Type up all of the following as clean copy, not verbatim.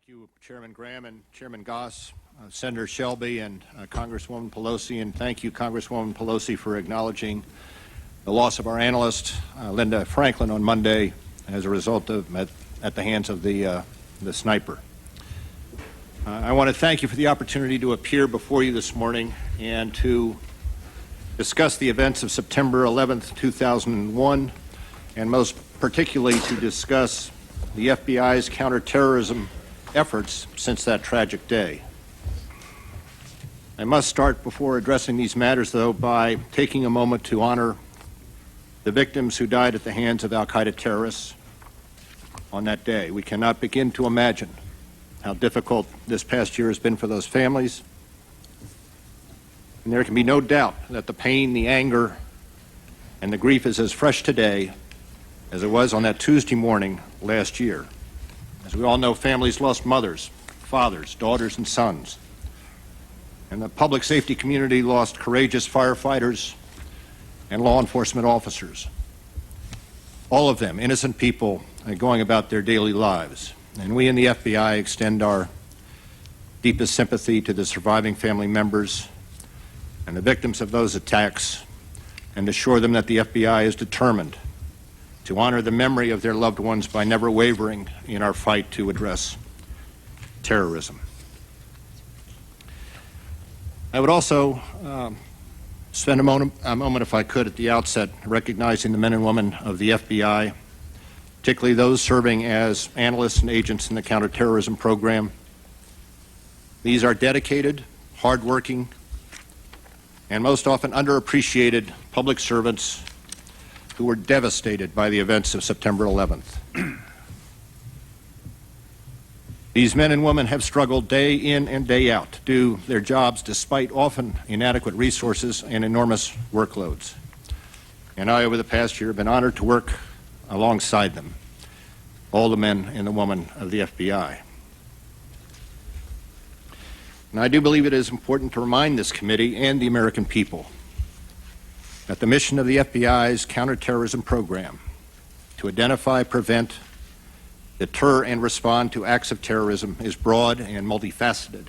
Thank you, Chairman Graham and Chairman Goss, Senator Shelby and Congresswoman Pelosi, and thank you, Congresswoman Pelosi, for acknowledging the loss of our analyst, Linda Franklin, on Monday as a result of at the hands of the sniper. I want to thank you for the opportunity to appear before you this morning and to discuss the events of September 11th, 2001, and most particularly to discuss the FBI's counterterrorism efforts since that tragic day. I must start before addressing these matters, though, by taking a moment to honor the victims who died at the hands of al-Qaeda terrorists on that day. We cannot begin to imagine how difficult this past year has been for those families. And there can be no doubt that the pain, the anger, and the grief is as fresh today as it was on that Tuesday morning last year. As we all know, families lost mothers, fathers, daughters, and sons. And the public safety community lost courageous firefighters and law enforcement officers. All of them, innocent people going about their daily lives. And we in the FBI extend our deepest sympathy to the surviving family members and the victims of those attacks, and assure them that the FBI is determined to honor the memory of their loved ones by never wavering in our fight to address terrorism. I would also spend a moment, if I could, at the outset, recognizing the men and women of the FBI, particularly those serving as analysts and agents in the counterterrorism program. These are dedicated, hardworking, and most often underappreciated public servants who were devastated by the events of September 11th. These men and women have struggled day in and day out to do their jobs despite often inadequate resources and enormous workloads. And I, over the past year, have been honored to work alongside them, all the men and the women of the FBI. And I do believe it is important to remind this committee and the American people that the mission of the FBI's counterterrorism program to identify, prevent, deter, and respond to acts of terrorism is broad and multifaceted.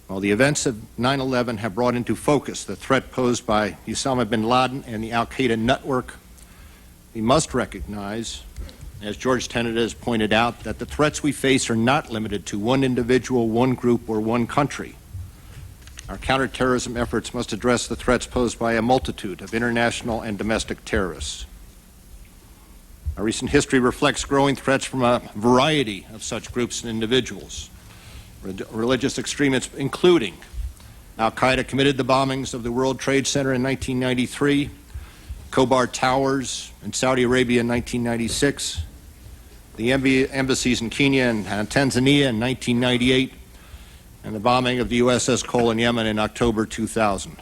While the events of 9/11 have brought into focus the threat posed by Osama bin Laden and the al-Qaeda network, we must recognize, as George Tenet has pointed out, that the threats we face are not limited to one individual, one group, or one country. Our counterterrorism efforts must address the threats posed by a multitude of international and domestic terrorists. Our recent history reflects growing threats from a variety of such groups and individuals. Religious extremists, including al-Qaeda, committed the bombings of the World Trade Center in 1993, Khobar Towers in Saudi Arabia in 1996, the embassies in Kenya and Tanzania in 1998, and the bombing of the USS Cole in Yemen in October 2000.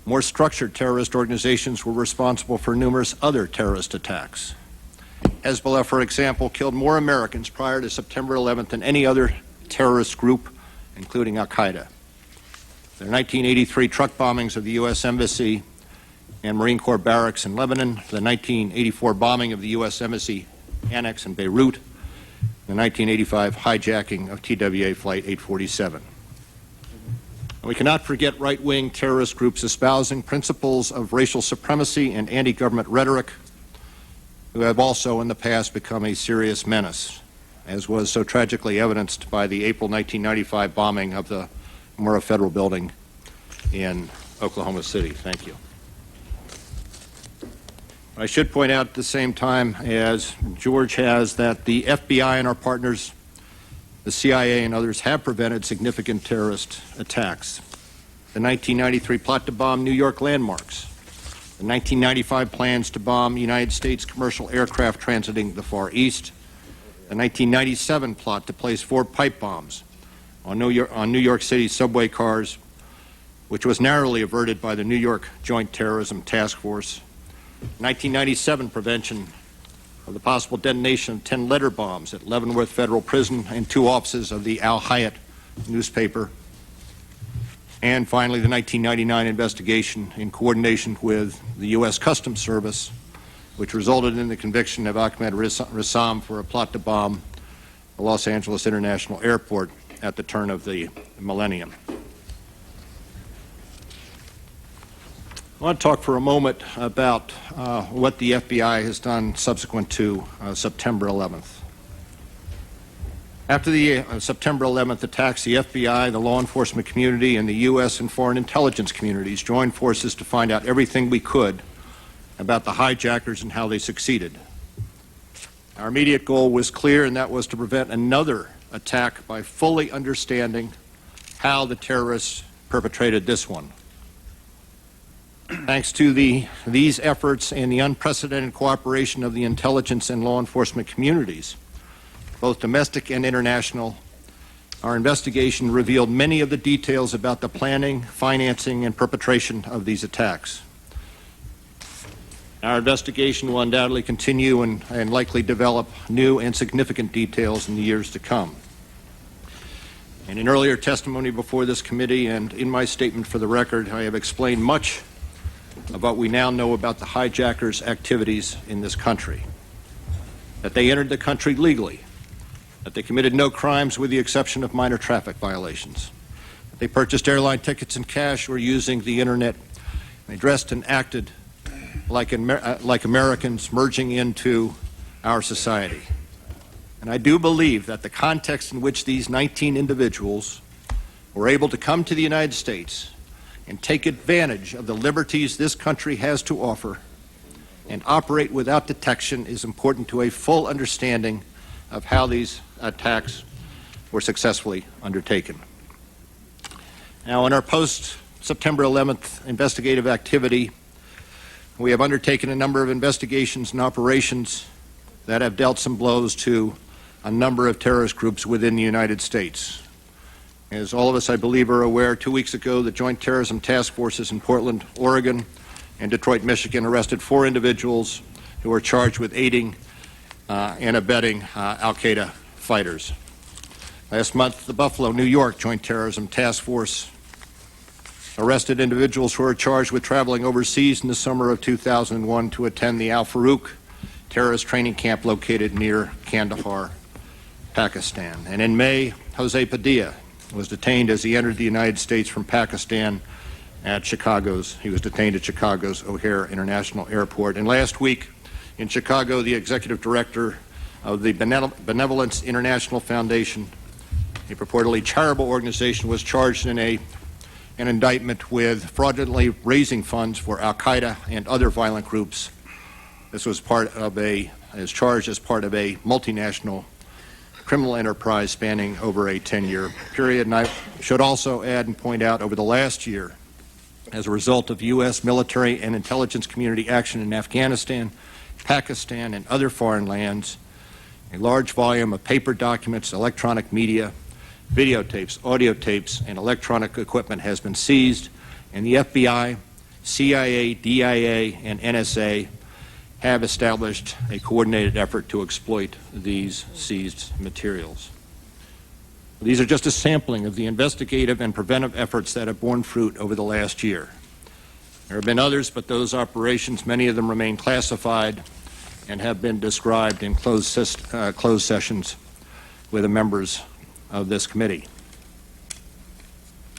More structured terrorist organizations were responsible for numerous other terrorist attacks. Hezbollah, for example, killed more Americans prior to September 11th than any other terrorist group, including al-Qaeda. Their 1983 truck bombings of the U.S. Embassy and Marine Corps barracks in Lebanon, the 1984 bombing of the U.S. Embassy Annex in Beirut, the 1985 hijacking of TWA Flight 847. And we cannot forget right-wing terrorist groups espousing principles of racial supremacy and anti-government rhetoric, who have also in the past become a serious menace, as was so tragically evidenced by the April 1995 bombing of the Mueller Federal Building in Oklahoma City. Thank you. I should point out at the same time, as George has, that the FBI and our partners, the CIA and others, have prevented significant terrorist attacks. The 1993 plot to bomb New York landmarks, the 1995 plans to bomb United States commercial aircraft transiting the Far East, the 1997 plot to place 4 pipe bombs on New York City subway cars, which was narrowly averted by the New York Joint Terrorism Task Force, 1997 prevention of the possible detonation of 10 letter bombs at Leavenworth Federal Prison and 2 offices of the Al Hayat newspaper, and finally the 1999 investigation in coordination with the U.S. Customs Service, which resulted in the conviction of Ahmed Rassam for a plot to bomb the Los Angeles International Airport at the turn of the millennium. I want to talk for a moment about what the FBI has done subsequent to September 11th. After the September 11th attacks, the FBI, the law enforcement community, and the U.S. and foreign intelligence communities joined forces to find out everything we could about the hijackers and how they succeeded. Our immediate goal was clear, and that was to prevent another attack by fully understanding how the terrorists perpetrated this one. Thanks to these efforts and the unprecedented cooperation of the intelligence and law enforcement communities, both domestic and international, our investigation revealed many of the details about the planning, financing, and perpetration of these attacks. Our investigation will undoubtedly continue and likely develop new and significant details in the years to come. And in earlier testimony before this committee and in my statement for the record, I have explained much of what we now know about the hijackers' activities in this country. That they entered the country legally, that they committed no crimes with the exception of minor traffic violations. They purchased airline tickets in cash or using the internet. They dressed and acted like Americans merging into our society. And I do believe that the context in which these 19 individuals were able to come to the United States and take advantage of the liberties this country has to offer and operate without detection is important to a full understanding of how these attacks were successfully undertaken. Now, in our post-September 11th investigative activity, we have undertaken a number of investigations and operations that have dealt some blows to a number of terrorist groups within the United States. As all of us, I believe, are aware, 2 weeks ago, the Joint Terrorism Task Forces in Portland, Oregon, and Detroit, Michigan, arrested 4 individuals who were charged with aiding and abetting al-Qaeda fighters. Last month, the Buffalo, New York Joint Terrorism Task Force arrested individuals who were charged with traveling overseas in the summer of 2001 to attend the Al Farouk terrorist training camp located near Kandahar, Pakistan. And in May, Jose Padilla was detained as he entered the United States from Pakistan he was detained at Chicago's O'Hare International Airport. And last week in Chicago, the executive director of the Benevolence International Foundation, a purportedly charitable organization, was charged in an indictment with fraudulently raising funds for al-Qaeda and other violent groups. This was charged as part of a multinational criminal enterprise spanning over a 10-year period. And I should also add and point out, over the last year, as a result of U.S. military and intelligence community action in Afghanistan, Pakistan, and other foreign lands, a large volume of paper documents, electronic media, videotapes, audio tapes, and electronic equipment has been seized, and the FBI, CIA, DIA, and NSA have established a coordinated effort to exploit these seized materials. These are just a sampling of the investigative and preventive efforts that have borne fruit over the last year. There have been others, but those operations, many of them remain classified and have been described in closed sessions with the members of this committee.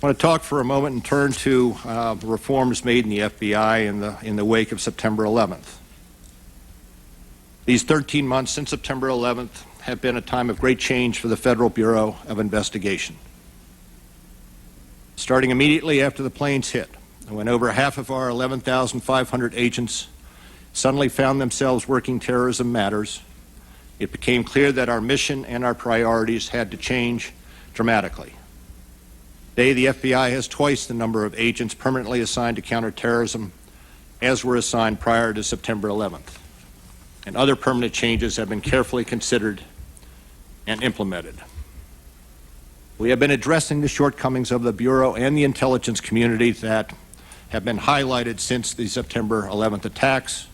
I want to talk for a moment and turn to reforms made in the FBI in the wake of September 11th. These 13 months since September 11th have been a time of great change for the Federal Bureau of Investigation. Starting immediately after the planes hit, when over half of our 11,500 agents suddenly found themselves working terrorism matters, it became clear that our mission and our priorities had to change dramatically. Today, the FBI has twice the number of agents permanently assigned to counterterrorism as were assigned prior to September 11th. And other permanent changes have been carefully considered and implemented. We have been addressing the shortcomings of the Bureau and the intelligence community that have been highlighted since the September 11th attacks,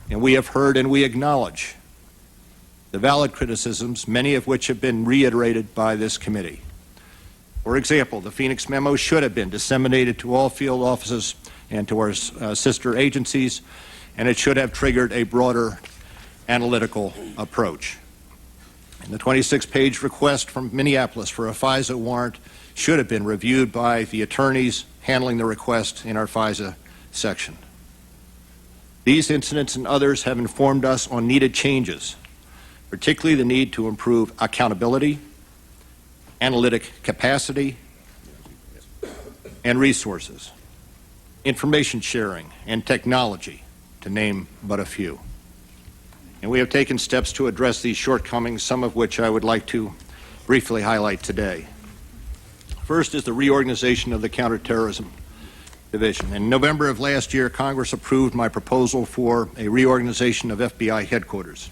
and we have heard and we acknowledge the valid criticisms, many of which have been reiterated by this committee. For example, the Phoenix memo should have been disseminated to all field offices and to our sister agencies, and it should have triggered a broader analytical approach. And the 26-page request from Minneapolis for a FISA warrant should have been reviewed by the attorneys handling the request in our FISA section. These incidents and others have informed us on needed changes, particularly the need to improve accountability, analytic capacity, and resources, information sharing, and technology, to name but a few. And we have taken steps to address these shortcomings, some of which I would like to briefly highlight today. First is the reorganization of the Counterterrorism Division. In November of last year, Congress approved my proposal for a reorganization of FBI headquarters.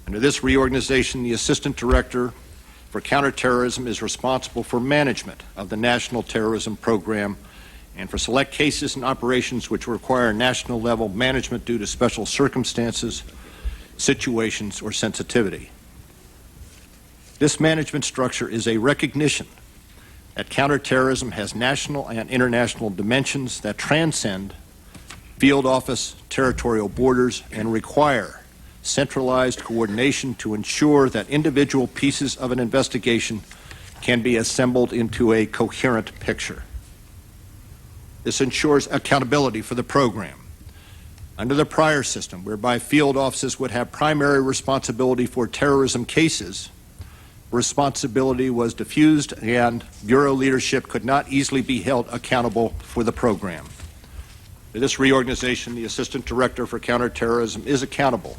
Under this reorganization, the Assistant Director for Counterterrorism is responsible for management of the National Terrorism Program and for select cases and operations which require national-level management due to special circumstances, situations, or sensitivity. This management structure is a recognition that counterterrorism has national and international dimensions that transcend field office territorial borders and require centralized coordination to ensure that individual pieces of an investigation can be assembled into a coherent picture. This ensures accountability for the program. Under the prior system, whereby field offices would have primary responsibility for terrorism cases, responsibility was diffused and Bureau leadership could not easily be held accountable for the program. For this reorganization, the Assistant Director for Counterterrorism is accountable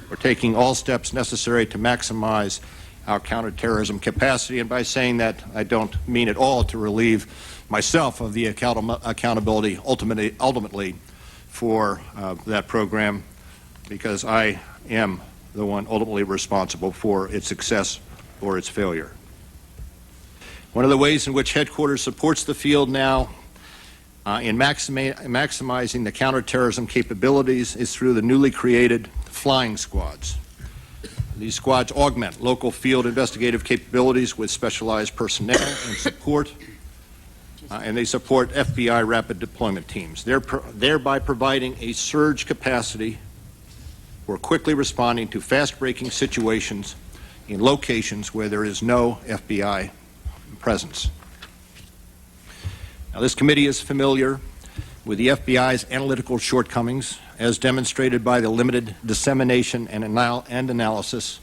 for taking all steps necessary to maximize our counterterrorism capacity, and by saying that, I don't mean at all to relieve myself of the accountability ultimately for that program, because I am the one ultimately responsible for its success or its failure. One of the ways in which headquarters supports the field now in maximizing the counterterrorism capabilities is through the newly created flying squads. These squads augment local field investigative capabilities with specialized personnel and support, and they support FBI rapid deployment teams, thereby providing a surge capacity for quickly responding to fast-breaking situations in locations where there is no FBI presence. Now, this committee is familiar with the FBI's analytical shortcomings, as demonstrated by the limited dissemination and analysis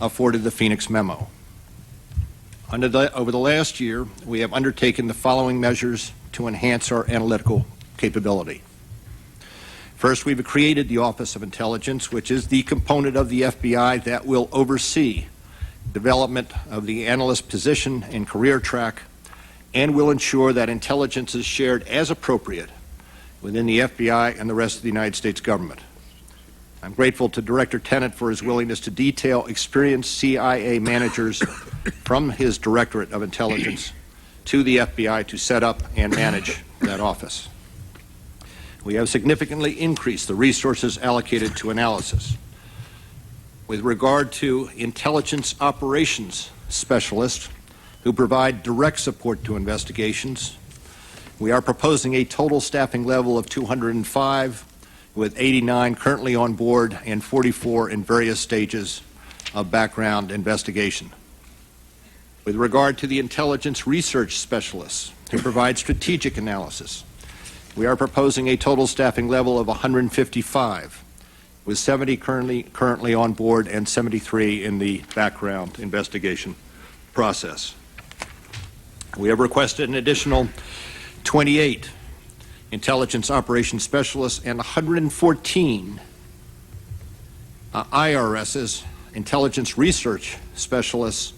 afforded the Phoenix Memo. Over the last year, we have undertaken the following measures to enhance our analytical capability. First, we've created the Office of Intelligence, which is the component of the FBI that will oversee development of the analyst position and career track, and will ensure that intelligence is shared as appropriate within the FBI and the rest of the United States government. I'm grateful to Director Tenet for his willingness to detail experienced CIA managers from his Directorate of Intelligence to the FBI to set up and manage that office. We have significantly increased the resources allocated to analysis. With regard to intelligence operations specialists who provide direct support to investigations, we are proposing a total staffing level of 205, with 89 currently on board and 44 in various stages of background investigation. With regard to the intelligence research specialists who provide strategic analysis, we are proposing a total staffing level of 155, with 70 currently on board and 73 in the background investigation process. We have requested an additional 28 intelligence operations specialists and 114 IRS's intelligence research specialists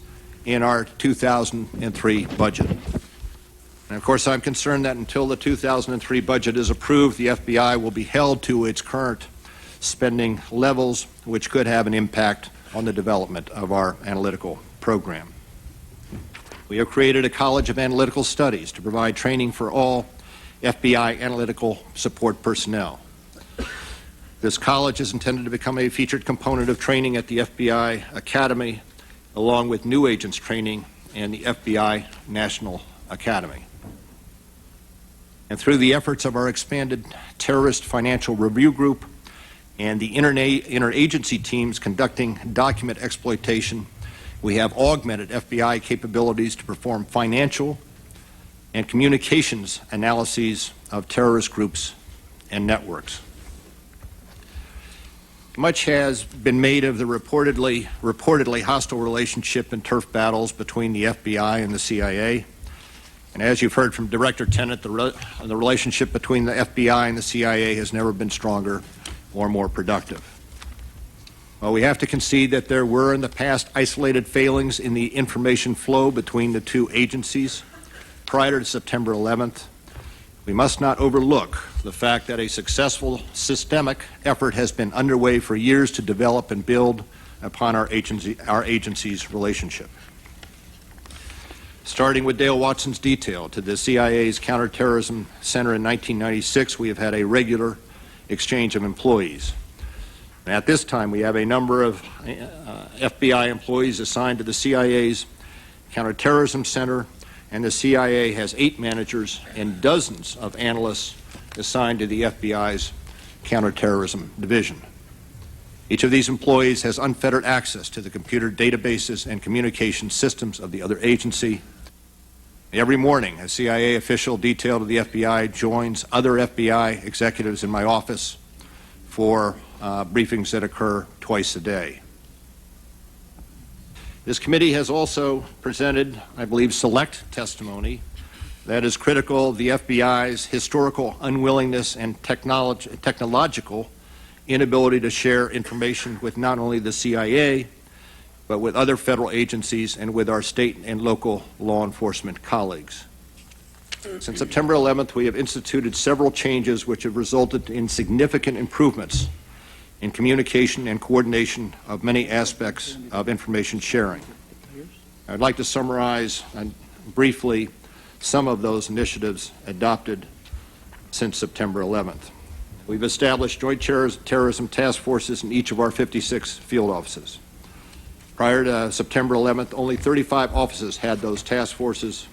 in our 2003 budget. And of course, I'm concerned that until the 2003 budget is approved, the FBI will be held to its current spending levels, which could have an impact on the development of our analytical program. We have created a College of Analytical Studies to provide training for all FBI analytical support personnel. This college is intended to become a featured component of training at the FBI Academy, along with new agents training and the FBI National Academy. And through the efforts of our expanded Terrorist Financial Review Group and the interagency teams conducting document exploitation. We have augmented FBI capabilities to perform financial and communications analyses of terrorist groups and networks. Much has been made of the reportedly hostile relationship and turf battles between the FBI and the CIA. And as you've heard from Director Tenet, the relationship between the FBI and the CIA has never been stronger or more productive. Well, we have to concede that there were in the past isolated failings in the information flow between the two agencies prior to September 11th. We must not overlook the fact that a successful systemic effort has been underway for years to develop and build upon our agency's relationship. Starting with Dale Watson's detail to the CIA's Counterterrorism Center in 1996, we have had a regular exchange of employees. And at this time, we have a number of FBI employees assigned to the CIA's Counterterrorism Center, and the CIA has 8 managers and dozens of analysts assigned to the FBI's Counterterrorism Division. Each of these employees has unfettered access to the computer databases and communication systems of the other agency. Every morning, a CIA official detailed to the FBI joins other FBI executives in my office for briefings that occur twice a day. This committee has also presented, I believe, select testimony that is critical of the FBI's historical unwillingness and technological inability to share information with not only the CIA, but with other federal agencies and with our state and local law enforcement colleagues. Since September 11th, we have instituted several changes which have resulted in significant improvements in communication and coordination of many aspects of information sharing. I'd like to summarize briefly some of those initiatives adopted since September 11th. We've established joint terrorism task forces in each of our 56 field offices. Prior to September 11th, only 35 offices had those task forces,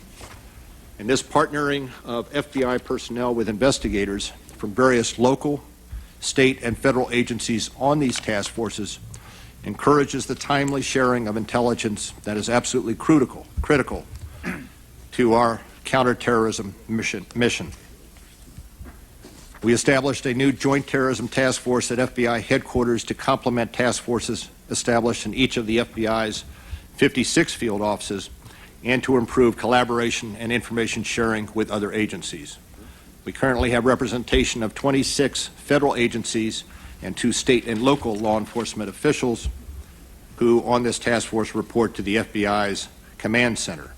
and this partnering of FBI personnel with investigators from various local, state, and federal agencies on these task forces encourages the timely sharing of intelligence that is absolutely critical to our counterterrorism mission. We established a new joint terrorism task force at FBI headquarters to complement task forces established in each of the FBI's 56 field offices and to improve collaboration and information sharing with other agencies. We currently have representation of 26 federal agencies and 2 state and local law enforcement officials who on this task force report to the FBI's command center.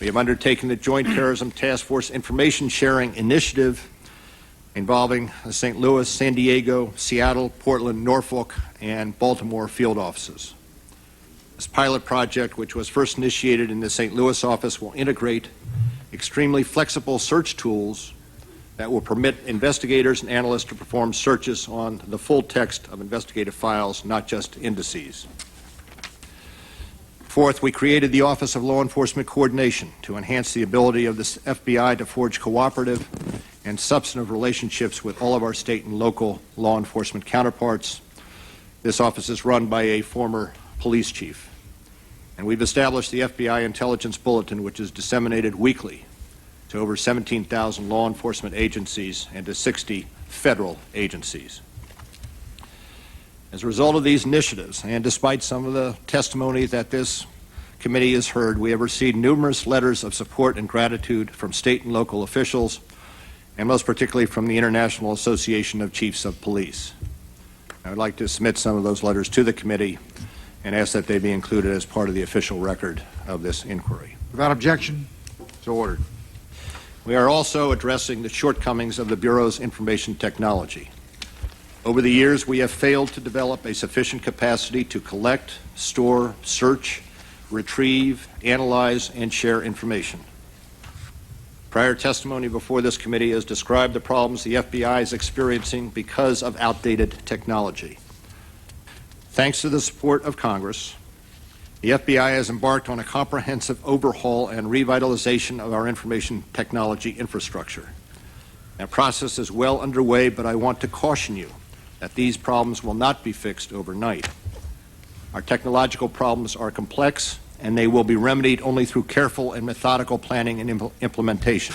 We have undertaken the Joint Terrorism Task Force Information Sharing Initiative involving the St. Louis, San Diego, Seattle, Portland, Norfolk, and Baltimore field offices. This pilot project, which was first initiated in the St. Louis office, will integrate extremely flexible search tools that will permit investigators and analysts to perform searches on the full text of investigative files, not just indices. Fourth, we created the Office of Law Enforcement Coordination to enhance the ability of the FBI to forge cooperative and substantive relationships with all of our state and local law enforcement counterparts. This office is run by a former police chief. And we've established the FBI Intelligence Bulletin, which is disseminated weekly to over 17,000 law enforcement agencies and to 60 federal agencies. As a result of these initiatives, and despite some of the testimony that this committee has heard, we have received numerous letters of support and gratitude from state and local officials, and most particularly from the International Association of Chiefs of Police. I would like to submit some of those letters to the committee and ask that they be included as part of the official record of this inquiry. Without objection, so ordered. We are also addressing the shortcomings of the Bureau's information technology. Over the years, we have failed to develop a sufficient capacity to collect, store, search, retrieve, analyze, and share information. Prior testimony before this committee has described the problems the FBI is experiencing because of outdated technology. Thanks to the support of Congress, the FBI has embarked on a comprehensive overhaul and revitalization of our information technology infrastructure. That process is well underway, but I want to caution you that these problems will not be fixed overnight. Our technological problems are complex, and they will be remedied only through careful and methodical planning and implementation.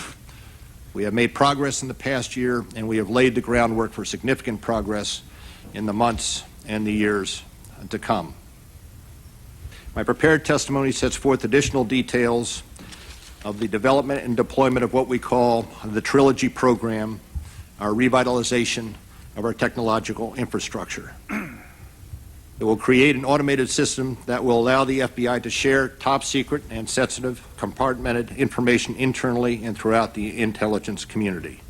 We have made progress in the past year, and we have laid the groundwork for significant progress in the months and the years to come. My prepared testimony sets forth additional details of the development and deployment of what we call the Trilogy program, our revitalization of our technological infrastructure. It will create an automated system that will allow the FBI to share top secret and sensitive compartmented information internally and throughout the intelligence community.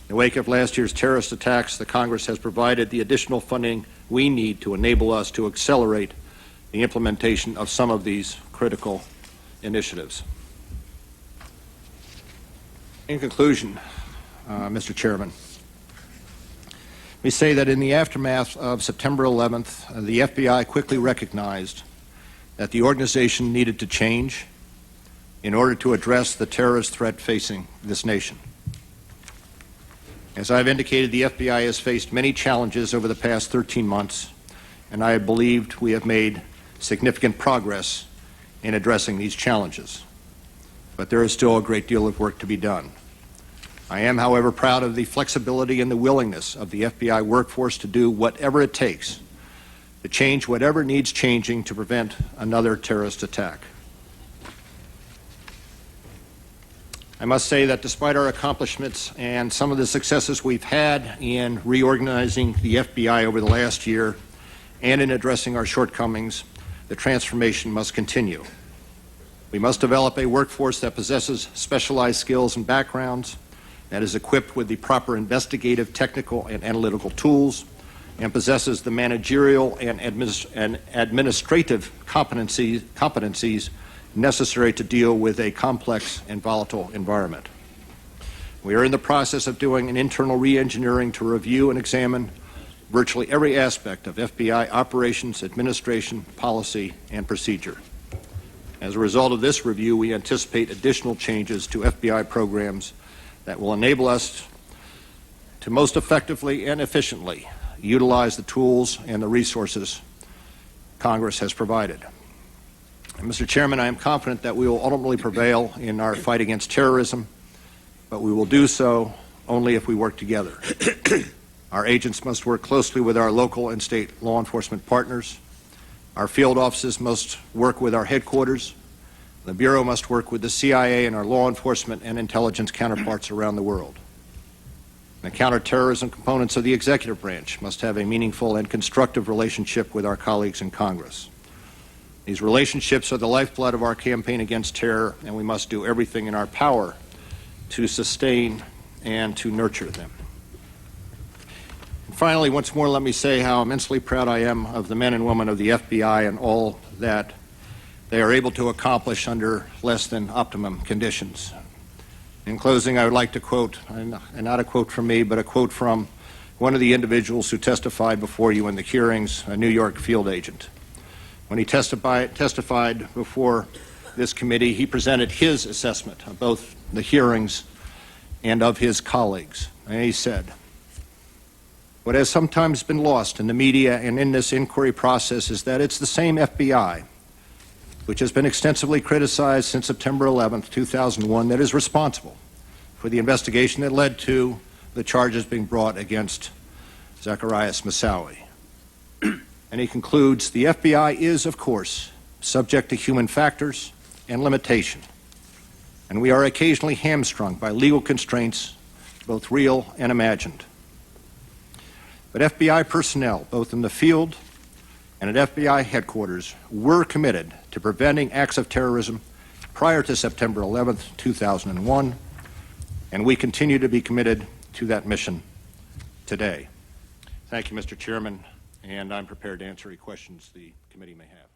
In the wake of last year's terrorist attacks, the Congress has provided the additional funding we need to enable us to accelerate the implementation of some of these critical initiatives. In conclusion, Mr. Chairman, we say that in the aftermath of September 11th, the FBI quickly recognized that the organization needed to change in order to address the terrorist threat facing this nation. As I've indicated, the FBI has faced many challenges over the past 13 months, and I have believed we have made significant progress in addressing these challenges. But there is still a great deal of work to be done. I am, however, proud of the flexibility and the willingness of the FBI workforce to do whatever it takes to change whatever needs changing to prevent another terrorist attack. I must say that despite our accomplishments and some of the successes we've had in reorganizing the FBI over the last year and in addressing our shortcomings, the transformation must continue. We must develop a workforce that possesses specialized skills and backgrounds, that is equipped with the proper investigative, technical, and analytical tools, and possesses the managerial and administrative competencies necessary to deal with a complex and volatile environment. We are in the process of doing an internal re-engineering to review and examine virtually every aspect of FBI operations, administration, policy, and procedure. As a result of this review, we anticipate additional changes to FBI programs that will enable us to most effectively and efficiently utilize the tools and the resources Congress has provided. And Mr. Chairman, I am confident that we will ultimately prevail in our fight against terrorism, but we will do so only if we work together. Our agents must work closely with our local and state law enforcement partners. Our field offices must work with our headquarters. The Bureau must work with the CIA and our law enforcement and intelligence counterparts around the world. The counterterrorism components of the executive branch must have a meaningful and constructive relationship with our colleagues in Congress. These relationships are the lifeblood of our campaign against terror, and we must do everything in our power to sustain and to nurture them. And finally, once more, let me say how immensely proud I am of the men and women of the FBI and all that they are able to accomplish under less than optimum conditions. In closing, I would like to quote, and not a quote from me, but a quote from one of the individuals who testified before you in the hearings, a New York field agent. When he testified before this committee, he presented his assessment of both the hearings and of his colleagues. And he said, "What has sometimes been lost in the media and in this inquiry process is that it's the same FBI, which has been extensively criticized since September 11th, 2001, that is responsible for the investigation that led to the charges being brought against Zacarias Moussaoui." And he concludes, "The FBI is, of course, subject to human factors and limitation, and we are occasionally hamstrung by legal constraints, both real and imagined. But FBI personnel, both in the field and at FBI headquarters, were committed to preventing acts of terrorism prior to September 11th, 2001, and we continue to be committed to that mission today." Thank you, Mr. Chairman, and I'm prepared to answer any questions the committee may have.